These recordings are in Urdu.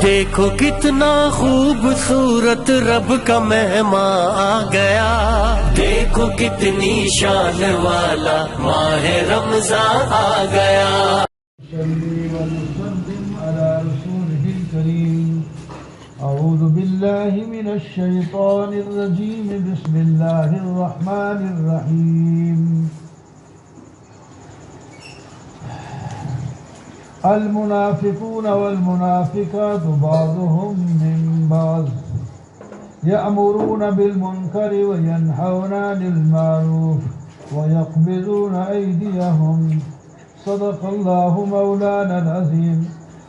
دیکھو کتنا خوبصورت رب کا مہمان آ گیا، دیکھو کتنی شان والا ماہ رمضان آ گیا۔ صلی وسلم علی رسولہ الکریم۔ اعوذ باللہ من الشیطان الرجیم، بسم اللہ الرحمن الرحیم۔ المنافقون والمنافقات بعضهم من بعض يأمرون بالمنكر وينهون عن المعروف ويقبضون أيديهم صدق الله مولانا العظيم۔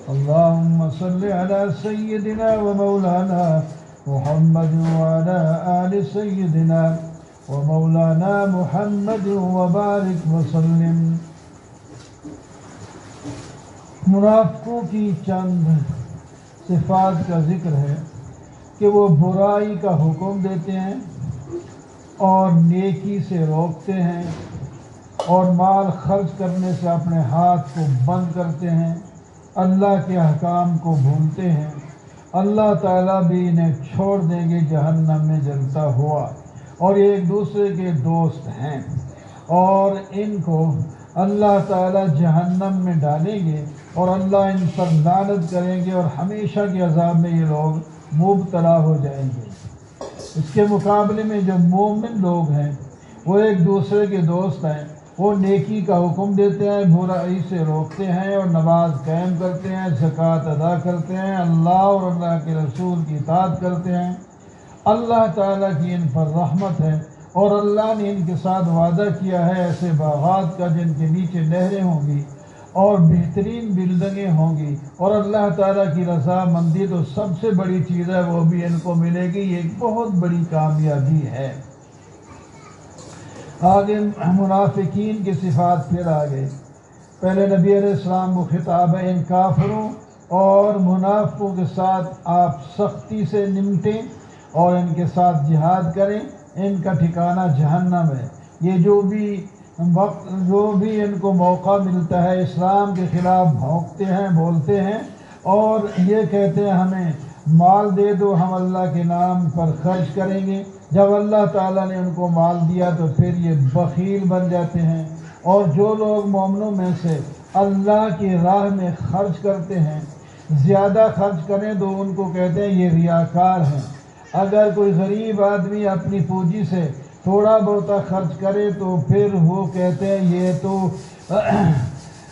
اللهم صل على سيدنا ومولانا محمد وعلى آل سيدنا ومولانا محمد وبارك وسلم۔ منافقوں کی چند صفات کا ذکر ہے کہ وہ برائی کا حکم دیتے ہیں اور نیکی سے روکتے ہیں، اور مال خرچ کرنے سے اپنے ہاتھ کو بند کرتے ہیں، اللہ کے احکام کو بھولتے ہیں۔ اللہ تعالیٰ بھی انہیں چھوڑ دیں گے جہنم میں جلتا ہوا، اور یہ ایک دوسرے کے دوست ہیں، اور ان کو اللہ تعالیٰ جہنم میں ڈالیں گے اور اللہ ان پر لعنت کریں گے، اور ہمیشہ کے عذاب میں یہ لوگ مبتلا ہو جائیں گے۔ اس کے مقابلے میں جو مومن لوگ ہیں وہ ایک دوسرے کے دوست ہیں، وہ نیکی کا حکم دیتے ہیں، برائی سے روکتے ہیں، اور نماز قائم کرتے ہیں، زکوٰۃ ادا کرتے ہیں، اللہ اور اللہ کے رسول کی اطاعت کرتے ہیں۔ اللہ تعالیٰ کی ان پر رحمت ہے، اور اللہ نے ان کے ساتھ وعدہ کیا ہے ایسے باغات کا جن کے نیچے نہریں ہوں گی اور بہترین بلڈنگیں ہوں گی، اور اللہ تعالیٰ کی رضا مندی تو سب سے بڑی چیز ہے، وہ بھی ان کو ملے گی۔ یہ ایک بہت بڑی کامیابی ہے۔ آگے منافقین کی صفات پھر آگے۔ پہلے نبی علیہ السلام کو خطاب ہے، ان کافروں اور منافقوں کے ساتھ آپ سختی سے نمٹیں اور ان کے ساتھ جہاد کریں، ان کا ٹھکانہ جہنم ہے۔ یہ جو بھی ان کو موقع ملتا ہے اسلام کے خلاف بھونکتے ہیں، بولتے ہیں، اور یہ کہتے ہیں ہمیں مال دے دو، ہم اللہ کے نام پر خرچ کریں گے۔ جب اللہ تعالیٰ نے ان کو مال دیا تو پھر یہ بخیل بن جاتے ہیں۔ اور جو لوگ مومنوں میں سے اللہ کی راہ میں خرچ کرتے ہیں، زیادہ خرچ کریں تو ان کو کہتے ہیں یہ ریاکار ہیں۔ اگر کوئی غریب آدمی اپنی پونجی سے تھوڑا بہت خرچ کرے تو پھر وہ کہتے ہیں یہ تو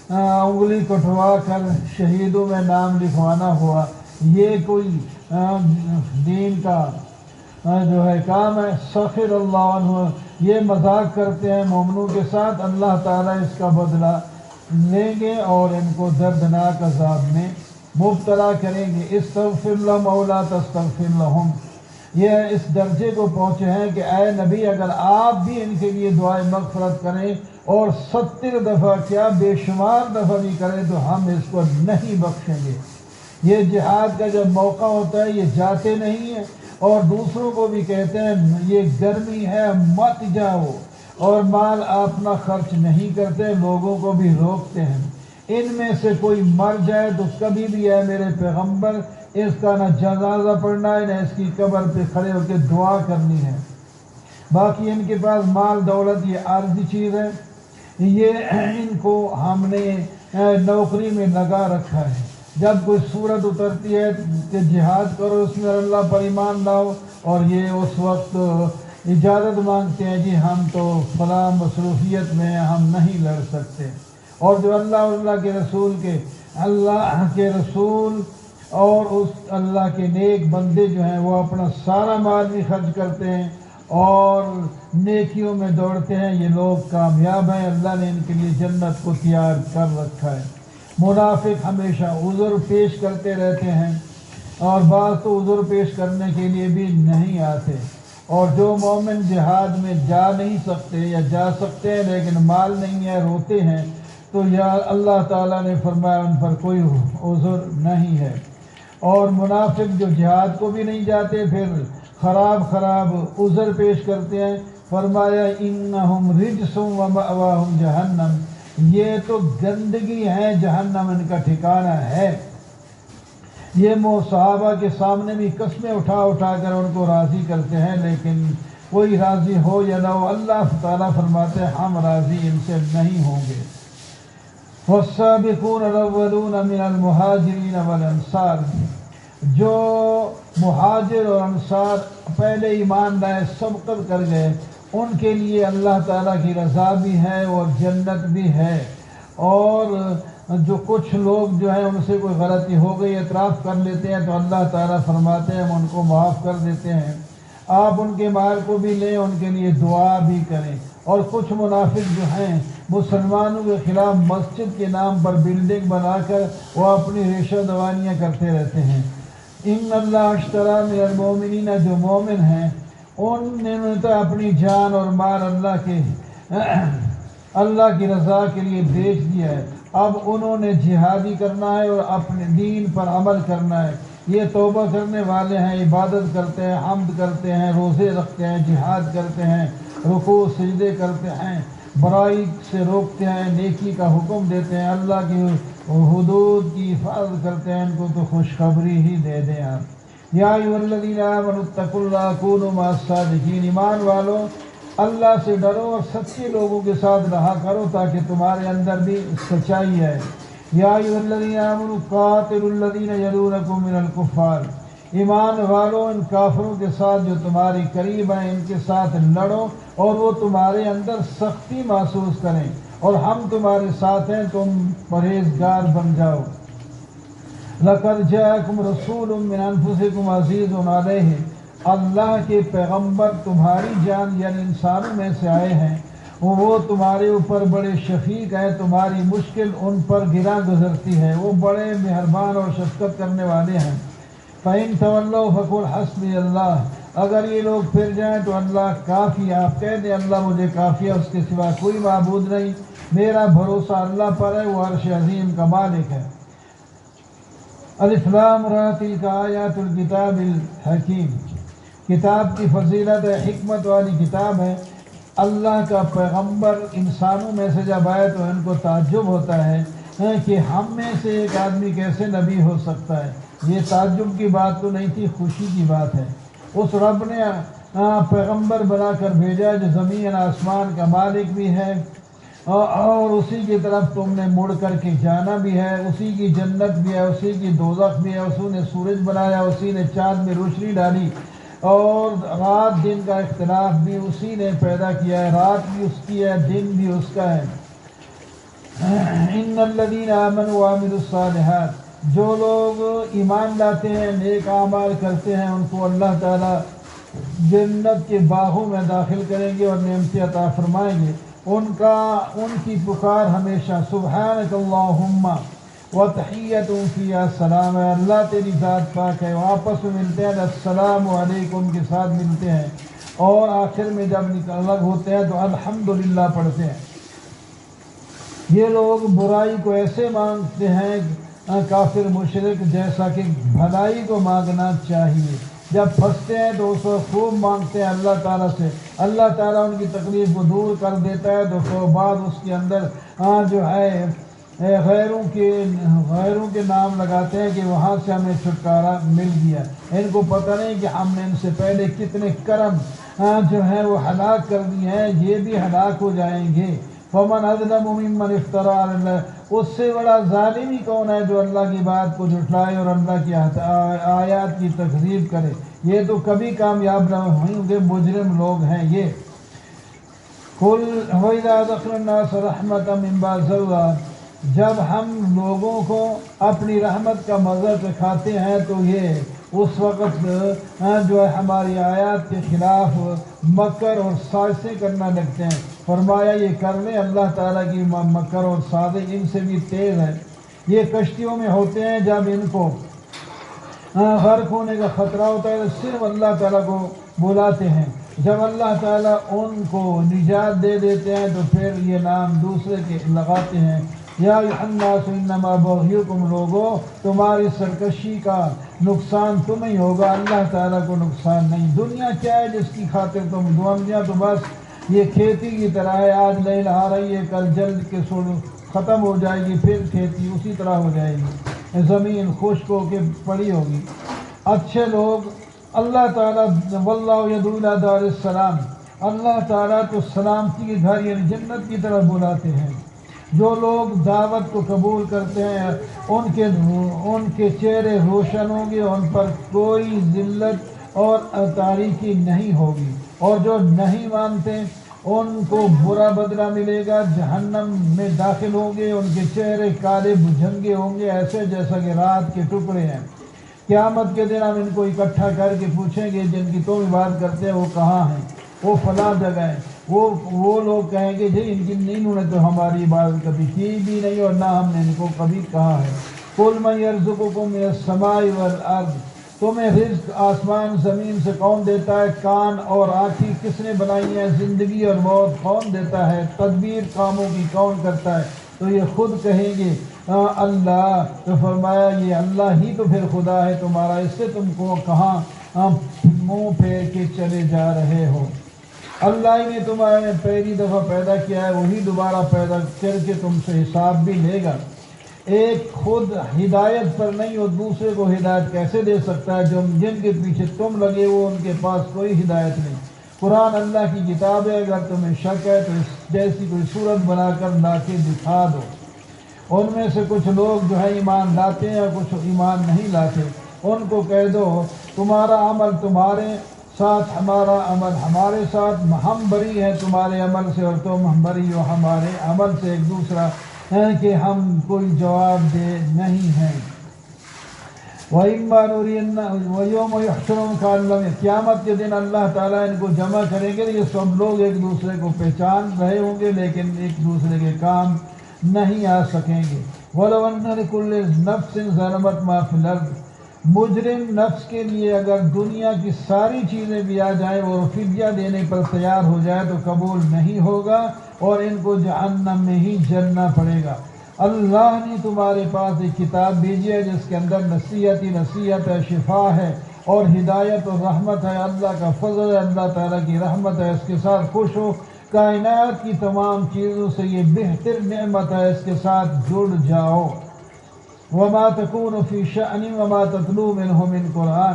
انگلی کٹوا کر شہیدوں میں نام لکھوانا ہوا، یہ کوئی دین کا جو ہے کام ہے۔ سخر اللہ عنہ، یہ مذاق کرتے ہیں مومنوں کے ساتھ، اللہ تعالیٰ اس کا بدلہ لیں گے اور ان کو دردناک عذاب میں مبتلا کریں گے۔ استغفر لهم او لا تستغفر لهم، یہ اس درجے کو پہنچے ہیں کہ اے نبی اگر آپ بھی ان کے لیے دعائے مغفرت کریں اور 70 دفعہ کیا بے شمار دفعہ بھی کریں تو ہم اس کو نہیں بخشیں گے۔ یہ جہاد کا جب موقع ہوتا ہے یہ جاتے نہیں ہیں، اور دوسروں کو بھی کہتے ہیں یہ گرمی ہے مت جاؤ، اور مال اپنا خرچ نہیں کرتے، لوگوں کو بھی روکتے ہیں۔ ان میں سے کوئی مر جائے تو کبھی بھی اے میرے پیغمبر اس کا نہ جنازہ پڑھنا ہے نہ اس کی قبر پہ کھڑے ہو کے دعا کرنی ہے۔ باقی ان کے پاس مال دولت یہ عارضی چیز ہے، یہ ان کو ہم نے نوکری میں لگا رکھا ہے۔ جب کوئی صورت اترتی ہے کہ جہاد کرو، اس میں اللہ پر ایمان لاؤ، اور یہ اس وقت اجازت مانگتے ہیں جی ہم تو فلاں مصروفیت میں ہم نہیں لڑ سکتے۔ اور جو اللہ کے رسول اور اس اللہ کے نیک بندے جو ہیں وہ اپنا سارا مال بھی خرچ کرتے ہیں اور نیکیوں میں دوڑتے ہیں، یہ لوگ کامیاب ہیں، اللہ نے ان کے لیے جنت کو تیار کر رکھا ہے۔ منافق ہمیشہ عذر پیش کرتے رہتے ہیں، اور بعض تو عذر پیش کرنے کے لیے بھی نہیں آتے۔ اور جو مومن جہاد میں جا نہیں سکتے یا جا سکتے ہیں لیکن مال نہیں ہے، روتے ہیں، تو یا اللہ تعالیٰ نے فرمایا ان پر کوئی عذر نہیں ہے۔ اور منافق جو جہاد کو بھی نہیں جاتے پھر خراب عذر پیش کرتے ہیں، فرمایا انہم رجس ومأواہم جہنم، یہ تو گندگی ہے، جہنم ان کا ٹھکانہ ہے۔ یہ صحابہ کے سامنے بھی قسمیں اٹھا اٹھا کر ان کو راضی کرتے ہیں، لیکن کوئی راضی ہو یا نہ ہو، اللہ تعالیٰ فرماتے ہیں ہم راضی ان سے نہیں ہوں گے۔ والسابقون الاولون من المہاجرین والانصار، جو مہاجر اور انصار پہلے ایمان لائے سبقت کر گئے، ان کے لیے اللہ تعالیٰ کی رضا بھی ہے اور جنت بھی ہے۔ اور جو کچھ لوگ جو ہیں ان سے کوئی غلطی ہو گئی اعتراف کر لیتے ہیں تو اللہ تعالیٰ فرماتے ہیں ہم ان کو معاف کر دیتے ہیں، آپ ان کے مال کو بھی لیں، ان کے لیے دعا بھی کریں۔ اور کچھ منافق جو ہیں مسلمانوں کے خلاف مسجد کے نام پر بلڈنگ بنا کر وہ اپنی ریشہ دوانیاں کرتے رہتے ہیں۔ ان اللہ اشترا من المؤمنین، جو مومن ہیں ان نے تو اپنی جان اور مال اللہ کی رضا کے لیے بیچ دیا ہے، اب انہوں نے جہادی کرنا ہے اور اپنے دین پر عمل کرنا ہے۔ یہ توبہ کرنے والے ہیں، عبادت کرتے ہیں، حمد کرتے ہیں، روزے رکھتے ہیں، جہاد کرتے ہیں، رکوع سجدے کرتے ہیں، برائی سے روکتے ہیں، نیکی کا حکم دیتے ہیں، اللہ کی حدود کی حفاظت کرتے ہیں، ان کو تو خوشخبری ہی دے دیں آپ۔ یا ایھا الذین آمنوا اتقوا اللہ کونوا مع الصادقین، ایمان والو اللہ سے ڈرو اور سچے لوگوں کے ساتھ رہا کرو تاکہ تمہارے اندر بھی سچائی ہے۔ یا ایھا الذین آمنوا قاتلوا الذین یلونکم من الکفار، ایمان والو ان کافروں کے ساتھ جو تمہارے قریب ہیں ان کے ساتھ لڑو اور وہ تمہارے اندر سختی محسوس کریں، اور ہم تمہارے ساتھ ہیں، تم پرہیزگار بن جاؤ۔ لَقَدْ جَاءَكُمْ رَسُولٌ مِّنْ أَنفُسِكُمْ عَزِيزٌ عَلَيْهِ، اللہ کے پیغمبر تمہاری جان یعنی انسانوں میں سے آئے ہیں، وہ تمہارے اوپر بڑے شفیق ہیں، تمہاری مشکل ان پر گراں گزرتی ہے، وہ بڑے مہربان اور شفقت کرنے والے ہیں۔ فَإِن تَوَلَّوْا فَقُلْ حَسْبِيَ اللَّهُ، اگر یہ لوگ پھر جائیں تو اللہ کافی، آپ کہہ دیں اللہ مجھے کافی ہے، اس کے سوا کوئی معبود نہیں، میرا بھروسہ اللہ پر ہے، وہ عرش عظیم کا مالک ہے۔ الف لام را تلک آیات الکتاب الحکیم، کتاب کی فضیلت ہے، حکمت والی کتاب ہے۔ اللہ کا پیغمبر انسانوں میں سے جب آئے تو ان کو تعجب ہوتا ہے کہ ہم میں سے ایک آدمی کیسے نبی ہو سکتا ہے۔ یہ تعجب کی بات تو نہیں تھی، خوشی کی بات ہے۔ اس رب نے پیغمبر بنا کر بھیجا جو زمین آسمان کا مالک بھی ہے، اور اسی کی طرف تم نے مڑ کر کے جانا بھی ہے، اسی کی جنت بھی ہے، اسی کی دوزخ بھی ہے، اسی نے سورج بنایا، اسی نے چاند میں روشنی ڈالی، اور رات دن کا اختلاف بھی اسی نے پیدا کیا ہے، رات بھی اس کی ہے، دن بھی اس کا ہے۔ ان الذین آمنوا وعملوا الصالحات، جو لوگ ایمان لاتے ہیں، نیک اعمال کرتے ہیں، ان کو اللہ تعالیٰ جنت کے باغوں میں داخل کریں گے اور نعمتیں عطا فرمائیں گے۔ ان کی پکار ہمیشہ سبحانک اللہم وتحیتہم فیہا السلام ہے، اللہ تیری ذات پاک ہے، وہ آپس میں ملتے ہیں السلام علیکم کے ساتھ ملتے ہیں، اور آخر میں جب الگ ہوتے ہیں تو الحمدللہ پڑھتے ہیں۔ یہ لوگ برائی کو ایسے مانگتے ہیں کافر مشرک جیسا کہ بھلائی کو مانگنا چاہیے، جب پھنستے ہیں تو اس وقت خوب مانگتے ہیں اللہ تعالیٰ سے، اللہ تعالیٰ ان کی تکلیف کو دور کر دیتا ہے، تو بعد اس کے اندر جو ہے غیروں کے نام لگاتے ہیں کہ وہاں سے ہمیں چھٹکارا مل گیا۔ ان کو پتہ نہیں کہ ہم نے ان سے پہلے کتنے کرم جو ہے وہ ہلاک کر دیے ہیں، یہ بھی ہلاک ہو جائیں گے۔ فَمَنْ أَظْلَمُ مِمَّنِ افْتَرَىٰ عَلَى اللَّهِ، اس سے بڑا ظالم ہی کون ہے جو اللہ کی بات کو جھٹلائے اور اللہ کی آیات کی تکذیب کرے، یہ تو کبھی کامیاب نہ ہوں گے، مجرم لوگ ہیں یہ۔ قُلْ وَإِذَا أَذَقْنَا النَّاسَ رَحْمَةً مِّن بَعْدِ ضَرَّاءٍ، جب ہم لوگوں کو اپنی رحمت کا مزہ چکھاتے ہیں تو یہ اس وقت جو ہے ہماری آیات کے خلاف مکر اور سازشیں کرنا لگتے ہیں۔ فرمایا یہ کر لیں، اللہ تعالیٰ کی مکر اور سازش ان سے بھی تیز ہے۔ یہ کشتیوں میں ہوتے ہیں، جب ان کو غرق ہونے کا خطرہ ہوتا ہے تو صرف اللہ تعالیٰ کو بلاتے ہیں، جب اللہ تعالیٰ ان کو نجات دے دیتے ہیں تو پھر یہ نام دوسرے کے لگاتے ہیں۔ یا ایھا الناس انما بغیکم، لوگو تمہاری سرکشی کا نقصان تمہیں ہی ہوگا، اللہ تعالیٰ کو نقصان نہیں۔ دنیا کیا ہے جس کی خاطر تم دنیا تو بس یہ کھیتی کی طرح ہے، آج لیل آ رہی ہے، کل جلد کے ختم ہو جائے گی، پھر کھیتی اسی طرح ہو جائے گی۔ زمین خشک ہو کے پڑی ہوگی۔ اچھے لوگ اللہ تعالیٰ واللہ یدعو الی دار السلام، اللہ تعالیٰ تو سلامتی کے گھر یعنی جنت کی طرف بلاتے ہیں۔ جو لوگ دعوت کو قبول کرتے ہیں ان کے چہرے روشن ہوں گے، ان پر کوئی ذلت اور تاریکی نہیں ہوگی، اور جو نہیں مانتے ان کو برا بدلہ ملے گا، جہنم میں داخل ہوں گے، ان کے چہرے کالے بھجنگے ہوں گے ایسے جیسا کہ رات کے ٹکڑے ہیں۔ قیامت کے دن ہم ان کو اکٹھا کر کے پوچھیں گے جن کی تم عبادت کرتے ہیں وہ کہاں ہیں، وہ فلاں جگہ ہے۔ وہ لوگ کہیں گے جی انہوں نے تو ہماری عبادت کبھی کی بھی نہیں اور نہ ہم نے ان کو کبھی کہا ہے۔ قُلْ مَن يَرْزُقُكُم مِّنَ السَّمَاءِ وَالْأَرْضِ، تمہیں رزق آسمان زمین سے کون دیتا ہے؟ کان اور آنکھیں کس نے بنائی ہیں؟ زندگی اور موت کون دیتا ہے؟ تدبیر کاموں کی کون کرتا ہے؟ تو یہ خود کہیں گے اللہ، تو فرمایا یہ اللہ ہی تو پھر خدا ہے تمہارا، اس سے تم کو کہاں منہ پھیر کے چلے جا رہے ہو؟ اللہ ہی نے تمہیں پہلی دفعہ پیدا کیا ہے، وہی دوبارہ پیدا کر کے تم سے حساب بھی لے گا۔ ایک خود ہدایت پر نہیں اور دوسرے کو ہدایت کیسے دے سکتا ہے؟ جن کے پیچھے تم لگے ہو ان کے پاس کوئی ہدایت نہیں۔ قرآن اللہ کی کتاب ہے، اگر تمہیں شک ہے تو اس جیسی کوئی صورت بنا کر لا کے دکھا دو۔ ان میں سے کچھ لوگ جو ہے ایمان لاتے ہیں اور کچھ ایمان نہیں لاتے۔ ان کو کہہ دو تمہارا عمل تمہارے ساتھ، ہمارا عمل ہمارے ساتھ، ہم بری ہیں تمہارے عمل سے اور تم بری ہو ہمارے عمل سے، ایک دوسرا ہے کہ ہم کوئی جواب دے نہیں ہیں۔ وَإِمَّا نُرِيَنَّ وَيَوْمَ يُحْشَرُهُمْ كَأَن لَّمْ يَكُنْ، قیامت کے دن اللہ تعالیٰ ان کو جمع کریں گے، یہ سب لوگ ایک دوسرے کو پہچان رہے ہوں گے لیکن ایک دوسرے کے کام نہیں آ سکیں گے۔ وَلَوْ أَنَّ لِكُلِّ نَفْسٍ ظَلَمَتْ مَا فِي الْأَرْضِ، مجرم نفس کے لیے اگر دنیا کی ساری چیزیں بھی آ جائیں اور فدیہ دینے پر تیار ہو جائے تو قبول نہیں ہوگا اور ان کو جہنم میں ہی جلنا پڑے گا۔ اللہ نے تمہارے پاس ایک کتاب بھیجی ہے جس کے اندر نصیحت ہے، شفا ہے اور ہدایت اور رحمت ہے، اللہ کا فضل ہے، اللہ تعالیٰ کی رحمت ہے، اس کے ساتھ خوش ہو۔ کائنات کی تمام چیزوں سے یہ بہتر نعمت ہے، اس کے ساتھ جڑ جاؤ۔ وما تکون فی شأن وما تتلو منہ من قرآن،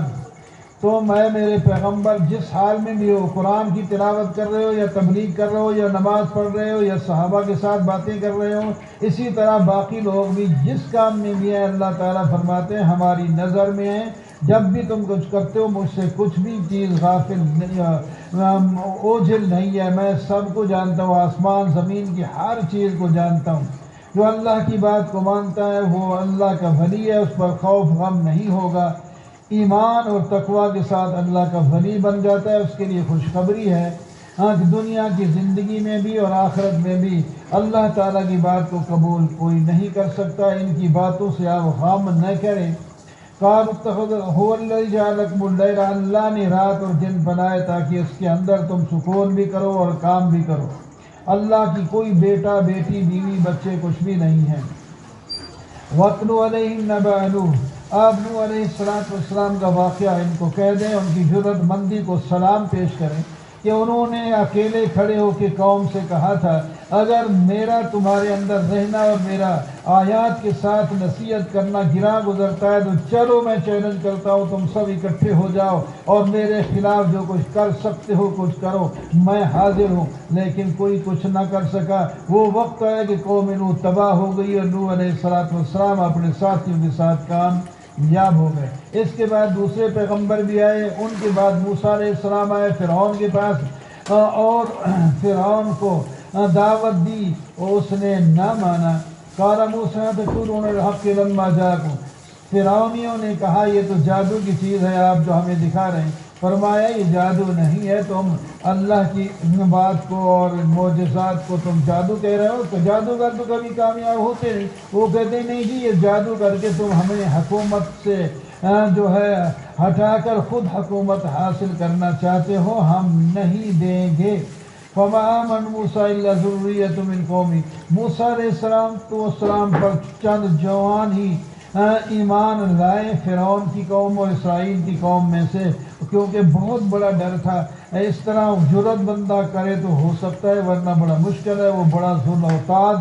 تو میں میرے پیغمبر جس حال میں بھی ہو، قرآن کی تلاوت کر رہے ہو یا تبلیغ کر رہے ہو یا نماز پڑھ رہے ہو یا صحابہ کے ساتھ باتیں کر رہے ہو، اسی طرح باقی لوگ بھی جس کام میں بھی ہیں اللہ تعالیٰ فرماتے ہیں ہماری نظر میں ہیں۔ جب بھی تم کچھ کرتے ہو مجھ سے کچھ بھی چیز غافل نہیں، اوجھل نہیں ہے، میں سب کو جانتا ہوں، آسمان زمین کی ہر چیز کو جانتا ہوں۔ جو اللہ کی بات کو مانتا ہے وہ اللہ کا ولی ہے، اس پر خوف غم نہیں ہوگا۔ ایمان اور تقوی کے ساتھ اللہ کا ولی بن جاتا ہے، اس کے لیے خوشخبری ہے دنیا کی زندگی میں بھی اور آخرت میں بھی۔ اللہ تعالیٰ کی بات کو قبول کوئی نہیں کر سکتا، ان کی باتوں سے آپ غم نہ کریں۔ قالوا اتخذ هو الذي جعل لكم الليل، اللہ نے رات اور دن بنائے تاکہ اس کے اندر تم سکون بھی کرو اور کام بھی کرو۔ اللہ کی کوئی بیٹا بیٹی بیوی بچے کچھ بھی نہیں ہے۔ وَاتْلُ عَلَيْهِمْ نَبَأَ نُوحٍ، آپ نوح علیہ السلام کا واقعہ ان کو کہہ دیں، ان کی جرأت مندی کو سلام پیش کریں کہ انہوں نے اکیلے کھڑے ہو کے قوم سے کہا تھا اگر میرا تمہارے اندر رہنا اور میرا آیات کے ساتھ نصیحت کرنا گراں گزرتا ہے تو چلو میں چیلنج کرتا ہوں تم سب اکٹھے ہو جاؤ اور میرے خلاف جو کچھ کر سکتے ہو کچھ کرو، میں حاضر ہوں۔ لیکن کوئی کچھ نہ کر سکا۔ وہ وقت ہے کہ قوم نوح تباہ ہو گئی اور نوح علیہ السلام اپنے ساتھیوں کے ساتھ کامیاب ہو گئے۔ اس کے بعد دوسرے پیغمبر بھی آئے، ان کے بعد موسیٰ علیہ السلام آئے فرعون کے پاس اور فرعون کو دعوت دی اور اس نے نہ مانا۔ قال موسیٰ تقولون الحق لما جاءکم، فرعونیوں نے کہا یہ تو جادو کی چیز ہے آپ جو ہمیں دکھا رہے ہیں۔ فرمایا یہ جادو نہیں ہے، تم اللہ کی بات کو اور معجزات کو تم جادو کہہ رہے ہو، تو جادوگر تو کبھی کامیاب ہوتے نہیں۔ وہ کہتے نہیں جی یہ جادو کر کے تم ہمیں حکومت سے جو ہے ہٹا کر خود حکومت حاصل کرنا چاہتے ہو، ہم نہیں دیں گے۔ فما آمن موسیٰ الا ذریۃ من قومی، موسیٰ علیہ السلام پر چند جوان ہی ایمان لائے فرعون کی قوم اور اسرائیل کی قوم میں سے، کیونکہ بہت بڑا ڈر تھا۔ اس طرح جرأت بندہ کرے تو ہو سکتا ہے ورنہ بڑا مشکل ہے۔ وہ بڑا ظلم اوتاد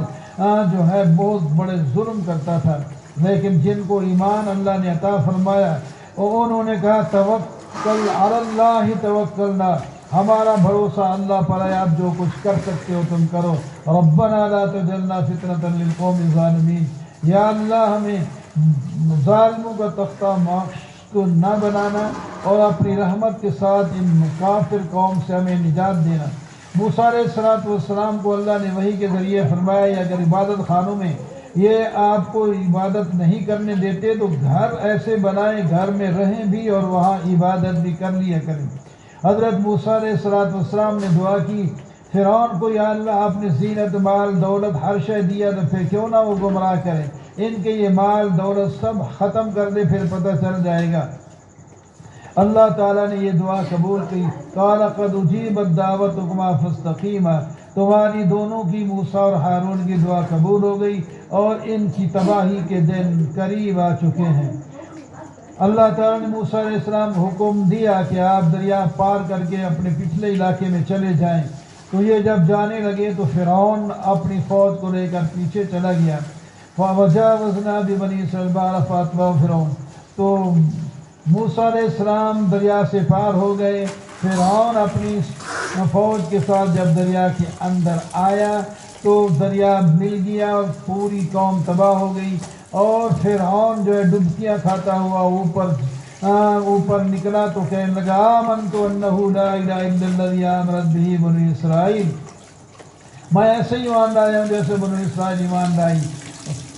جو ہے بہت بڑے ظلم کرتا تھا۔ لیکن جن کو ایمان اللہ نے عطا فرمایا اور انہوں نے کہا توکل علی اللہ توکلنا، ہمارا بھروسہ اللہ پر ہے، آپ جو کچھ کر سکتے ہو تم کرو۔ ربنا لا تجعلنا فتنة للقوم الظالمین، یا اللہ ہمیں ظالموں کا تختہ ماش کو نہ بنانا اور اپنی رحمت کے ساتھ ان کافر قوم سے ہمیں نجات دینا۔ موسیٰ علیہ السلام کو اللہ نے وحی کے ذریعے فرمایا اگر عبادت خانوں میں یہ آپ کو عبادت نہیں کرنے دیتے تو گھر ایسے بنائیں گھر میں رہیں بھی اور وہاں عبادت بھی کر لیا کریں۔ حضرت موسیٰ علیہ السلام نے دعا کی فرعون کو، یا اللہ آپ نے زینت مال دولت ہر شے دیا تو پھر کیوں نہ وہ گمراہ کریں، ان کے یہ مال دولت سب ختم کر دے پھر پتہ چل جائے گا۔ اللہ تعالیٰ نے یہ دعا قبول کی۔ قال قد اجیبت دعوتکما فاستقیما، تمہاری دونوں کی موسیٰ اور ہارون کی دعا قبول ہو گئی اور ان کی تباہی کے دن قریب آ چکے ہیں۔ اللہ تعالیٰ نے موسیٰ علیہ السلام کو حکم دیا کہ آپ دریا پار کر کے اپنے پچھلے علاقے میں چلے جائیں، تو یہ جب جانے لگے تو فرعون اپنی فوج کو لے کر پیچھے چلا گیا۔ وَجَاوَزْنَا بِبَنِي إِسْرَائِيلَ الْبَحْرَ فَأَتْبَعَهُمْ فِرْعَوْنُ، تو موسیٰ علیہ السلام دریا سے پار ہو گئے۔ فرعون اپنی فوج کے ساتھ جب دریا کے اندر آیا تو دریا مل گیا اور پوری قوم تباہ ہو گئی، اور فرعون جو ہے ڈبکیاں کھاتا ہوا اوپر نکلا تو کہنے لگا آمنت انہ لا الہ الا الذی آمنت بہ بنی اسرائیل، میں ایسے ہی ایمان لایا ہوں جیسے بنی اسرائیل ایمان لائی۔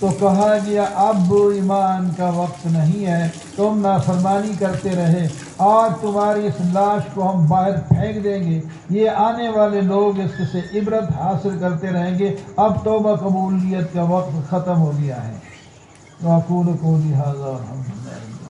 تو کہا گیا اب ایمان کا وقت نہیں ہے، تم نافرمانی کرتے رہے، آج تمہاری اس لاش کو ہم باہر پھینک دیں گے، یہ آنے والے لوگ اس سے عبرت حاصل کرتے رہیں گے، اب توبہ قبولیت کا وقت ختم ہو گیا ہے۔ وَأَقُولُ قَوْلِي هَٰذَا وَالْحَمْدُ لِلَّهِ